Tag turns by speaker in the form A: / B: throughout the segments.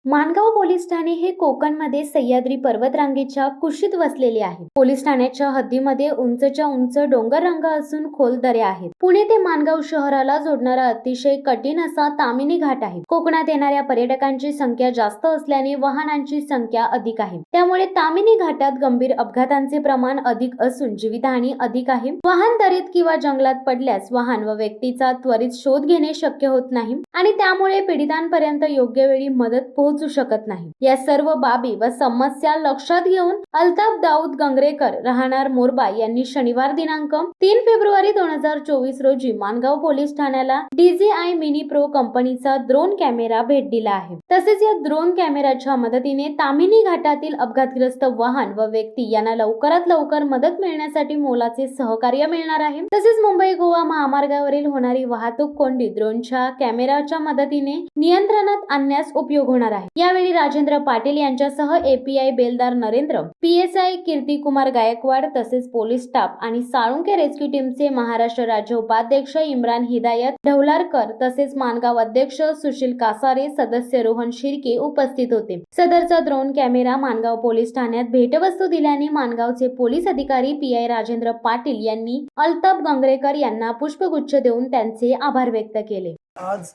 A: Mangaon police Thane हे कोकणमध्ये सह्याद्री पर्वतरांगेच्या कुशीत वसलेले आहे। पोलीस ठाण्याच्या हद्दीमध्ये उंचच्या उंच डोंगर रांग असून खोल दऱ्या आहेत। पुणे ते माणगाव शहराला जोडणारा अतिशय कठीण असा तामिनी घाट आहे। कोकणात येणाऱ्या पर्यटकांची संख्या जास्त असल्याने वाहनांची संख्या अधिक आहे। त्यामुळे तामिनी घाटात गंभीर अपघातांचे प्रमाण अधिक असून जीवितहानी अधिक आहे। वाहन दरीत किंवा जंगलात पडल्यास वाहन व व्यक्तीचा त्वरित शोध घेणे शक्य होत नाही आणि त्यामुळे पीडितांपर्यंत योग्य वेळी मदत पोहोचू शकत नाही। या सर्व बाबी व समस्या लक्षात घेऊन अल्ताफ दाऊद गंगरेकर राहणार मोरबा यांनी शनिवार दिनांक 3 फेब्रुवारी 2024 रोजी माणगाव पोलीस ठाण्याला DJI मिनी प्रो कंपनीचा ड्रोन कॅमेरा भेट दिला आहे। तसेच या ड्रोन कॅमेराच्या मदतीने तामिनी घाटातील अपघातग्रस्त वाहन व व्यक्ती यांना लवकरात लवकर मदत मिळण्यासाठी मोलाचे सहकार्य मिळणार आहे। तसेच मुंबई गोवा महामार्गावरील होणारी वाहतूक कोंडी ड्रोनच्या कॅमेराच्या मदतीने नियंत्रणात आणण्यास उपयोग होणार आहे। यावेळी राजेंद्र पाटील यांच्यासह API बेलदार नरेंद्र, PSI कीर्तिकुमार गायकवाड तसेच पोलीस स्टाफ आणि साळुंके रेस्क्यू टीमचे महाराष्ट्र राज्य उपाध्यक्ष इम्रान हिदायत ढवलारकर तसेच माणगाव अध्यक्ष सुशील कासारे, सदस्य रोहन शिर्के उपस्थित होते। सदरचा ड्रोन कॅमेरा माणगाव पोलीस ठाण्यात भेटवस्तू दिल्याने माणगावचे पोलीस अधिकारी PI राजेंद्र पाटील यांनी अल्ताफ गंगरेकर यांना पुष्पगुच्छ देऊन त्यांचे आभार व्यक्त केले।
B: आज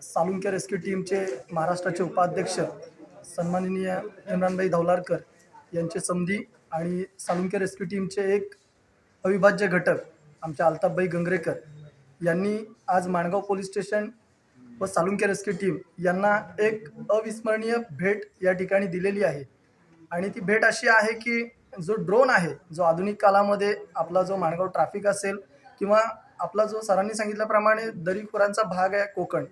B: साळुंके रेस्क्यू टीमचे महाराष्ट्राचे उपाध्यक्ष सन्माननीय इम्रानभाई ढवलारकर यांचे समधी आणि साळुंके रेस्क्यू टीमचे एक अविभाज्य घटक आमचे अल्ताफभाई गंगरेकर यांनी आज माणगाव पोलीस स्टेशन व साळुंके रेस्क्यू टीम यांना एक अविस्मरणीय भेट या ठिकाणी दिलेली आहे। आणि ती भेट अशी आहे की जो ड्रोन आहे, जो आधुनिक काळामध्ये आपला जो माणगाव ट्रॅफिक असेल किंवा आपला जो सरांनी सांगितल्याप्रमाणे दरीखोऱ्यांचा भाग आहे कोकण,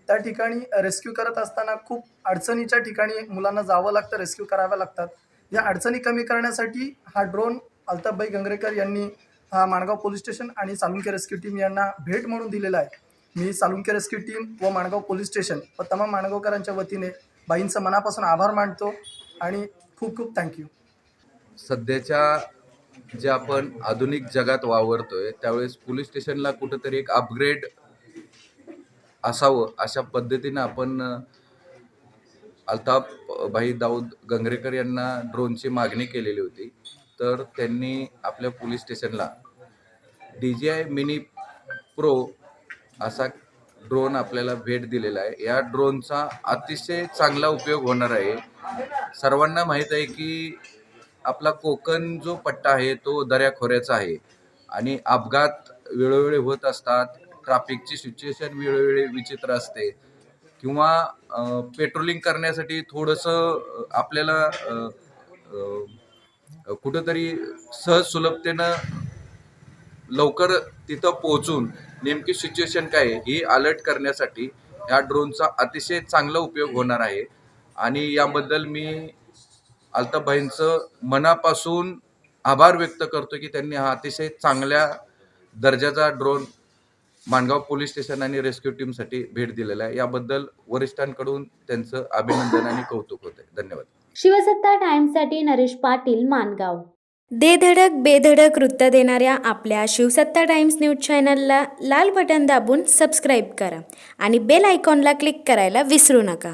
B: त्या ठिकाणी रेस्क्यू करत असताना खूप अडचणीच्या ठिकाणी मुलांना जावं लागतं, रेस्क्यू कराव्या लागतात। या अडचणी कमी करण्यासाठी हा ड्रोन अल्ताफभाई गंगरेकर यांनी हा माणगाव पोलीस स्टेशन आणि साळुंके रेस्क्यू टीम यांना भेट म्हणून दिलेला आहे। मी साळुंके रेस्क्यू टीम व माणगाव पोलीस स्टेशन व तमाम माणगावकरांच्या वतीने बाईंचं मनापासून आभार मानतो आणि खूप खूप थँक्यू।
C: सध्याच्या जे आपण आधुनिक जगात वावरतोय त्यावेळेस पोलीस स्टेशनला कुठंतरी एक अपग्रेड असावं अशा पद्धतीनं आपण अल्ताफ भाई दाऊद गंगरेकर यांना ड्रोनची मागणी केलेली होती। तर त्यांनी आपल्या पोलीस स्टेशनला DJI मिनी प्रो असा ड्रोन आपल्याला भेट दिलेला आहे। या ड्रोनचा अतिशय चांगला उपयोग होणार आहे। सर्वांना माहीत आहे की आपला कोकण जो पट्टा आहे तो दऱ्याखोऱ्याचा आहे आणि अपघात वेळोवेळी होत असतात। ट्रॅफिकची सिच्युएशन वेळोवेळी विचित्र असते किंवा पेट्रोलिंग करण्यासाठी थोडंसं आपल्याला कुठंतरी सहज सुलभतेनं लवकर तिथं पोहोचून नेमकी सिच्युएशन काय आहे ही अलर्ट करण्यासाठी या ड्रोनचा अतिशय चांगला उपयोग होणार आहे। आणि याबद्दल मी अल्ताफ भाईंचं मनापासून आभार व्यक्त करतो की त्यांनी हा अतिशय चांगल्या दर्जाचा ड्रोन माणगाव पोलीस स्टेशन आणि रेस्क्यू टीमसाठी भेट दिलेला आहे। याबद्दल वरिष्ठांकडून त्यांचं अभिनंदन आणि कौतुक होते। धन्यवाद।
A: शिवसत्ता टाइम्ससाठी नरेश पाटील, माणगाव। दे धडक बेधडक वृत्त देणाऱ्या आपल्या शिवसत्ता टाइम्स न्यूज चॅनलला लाल बटन दाबून सबस्क्राईब करा आणि बेल आयकॉनला क्लिक करायला विसरू नका।